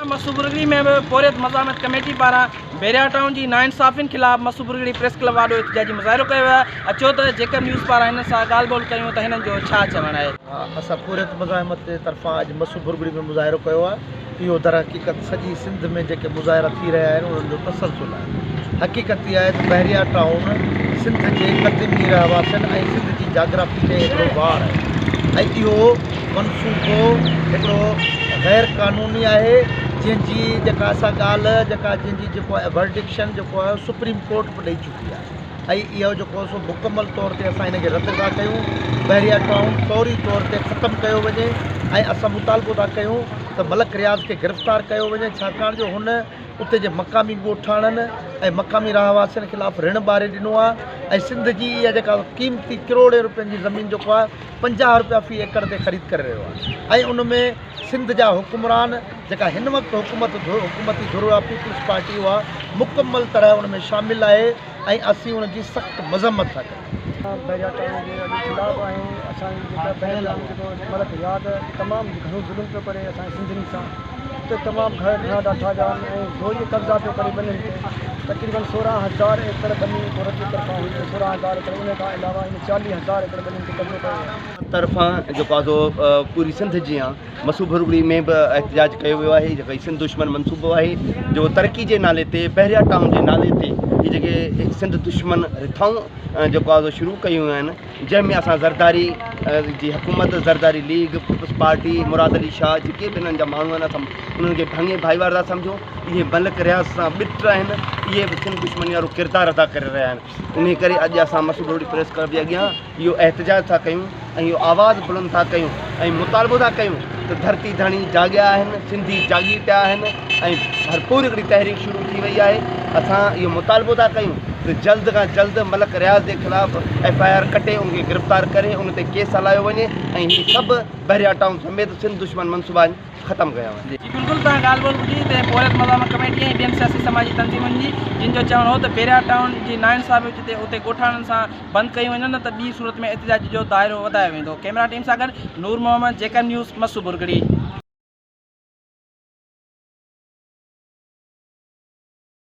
मसूबुरगढ़ी में बि पोरियत मज़ामत कमेटी पारां बैरिया टाउन जी नाइंसाफ़ियुनि ख़िलाफ़ मसूबुरगढ़ी प्रेस क्लब वाॾो एहतिजाजी मुज़ाहिरो कयो आहे। अचो त जेकर न्यूज़ पारां हिन सां ॻाल्हि ॿोल कयूं त हिननि जो छा चवणु आहे। असां पोरियत मज़ामत जे तरफ़ां अॼु मसूबुरगढ़ी में मुज़ाहिरो कयो आहे। इहो दर हक़ीक़त सॼी सिंध में जेके मुज़ाहिरा थी रहिया आहिनि उन्हनि जो तसलसुल आहे। हक़ीक़त इहा आहे त बैरिया टाउन सिंध जे क़दीमी रहवासियुनि ऐं सिंध जी जाग्राफी ते हिकिड़ो वार आहे ऐं इहो मनसूबो हिकिड़ो गैर क़ानूनी आहे जंहिंजी जेका असां ॻाल्हि जंहिंजी जेको आहे वर्डिक्शन जेको आहे सुप्रीम कोर्ट बि ॾेई चुकी आहे ऐं इहो जेको सो मुकमल तौर ते असां हिनखे रद्द था कयूं। बैरिया टाउन फौरी तौर ते ख़तमु कयो वञे ऐं असां मुतालबो था कयूं त मलक रियाज़ खे गिरफ़्तार कयो वञे, छाकाणि जो हुन उते जे मक़ामी ॻोठाणनि ऐं मक़ामी रहवासियुनि ख़िलाफ़ु ऋण ॿारे ॾिनो आहे ऐं सिंध जी इहा जेका क़ीमती किरोड़े रुपयनि जी ज़मीन जेको आहे 50 रुपया फ़ी एकड़ ते ख़रीद करे रहियो आहे ऐं उन में सिंध जा हुकुमरान जेका हिन वक़्तु हुकूमती धुर आहे पीपल्स पार्टी उहा मुकमल तरह उन में शामिलु आहे ऐं असीं उन जी सख़्तु मज़म्मत था कयूं। बैरिया टाउन जे ख़िलाफ़ आहियूं। असांजी जेका बैरिया जेको मलक रियाज़ तमामु घणो ज़ुल्म पियो करे असांजे सिंधियुनि सां। उते तमामु घणा ॾाठा जान ऐं ज़ोरी कब्ज़ा पियो करे ॿिन्हिनि ते तक़रीबन 16,000 एकड़ ज़मीन औरत जी तरफ़ां हुई। 16,000 एकड़ उन खां अलावा 40,000 एकड़ ॿिन्हिनि ते कब्ज़ो कयो आहे। तरफ़ां जेको आहे सो पूरी सिंध जी आहे मसूबुरगढ़ी में बि एहतिजाज कयो वियो आहे। जेका सिंध दुश्मन मनसूबो आहे जो तरक़ी जे नाले ते बैरिया टाउन जे नाले ते हीअ जेके सिंध दुश्मन रिथाऊं जेको आहे शुरू कयूं आहिनि, जंहिंमें असां ज़रदारी जी हुकूमत, Zardari league, peoples party, Murad Ali Shah जेके बि हिननि जा माण्हू आहिनि असां उन्हनि खे भाङे भाईवार था सम्झूं। इहे मलक रियाज़ सां ॿिट आहिनि, इहे बि सिंध दुश्मनी वारो किरदारु अदा करे रहिया आहिनि। इन करे अॼु असां मसूबुरगढ़ी प्रेस क्लब जे अॻियां इहो एहतिजाज था कयूं ऐं इहो आवाज़ बुलंद था कयूं ऐं मुतालबो था कयूं त धरती धणी जाॻिया आहिनि, सिंधी जाॻी पिया आहिनि ऐं भरपूर हिकिड़ी तहरीक शुरू थी वई आहे। असां इहो मुतालबो था कयूं त जल्द खां जल्द मलक रियाज़ जे ख़िलाफ़ु FIR कटे उनखे गिरफ़्तार करे उन ते केस हलायो वञे ऐं हीअ सभु बैरिया टाउन समेत सिंध दुश्मन मनसूबा ख़तमु कया वञे। जी बिल्कुलु तव्हां ॻाल्हि ॿोल ॿुधी त पोरियत मज़ामत कमेटी ऐं ॿियनि सियासी समाजी तंज़ीमुनि जी जिन जो चवणु हो त बैरिया टाउन जी नाइंसाफ़ी जिते उते ॻोठाणनि सां बंदि कयूं वञनि त ॿी सूरत में एहतिजाज जो दाइरो वधायो वेंदो। कैमरा टीम सां गॾु नूर मोहम्मद, जेकर न्यूज़, मसूबुरगढ़ी।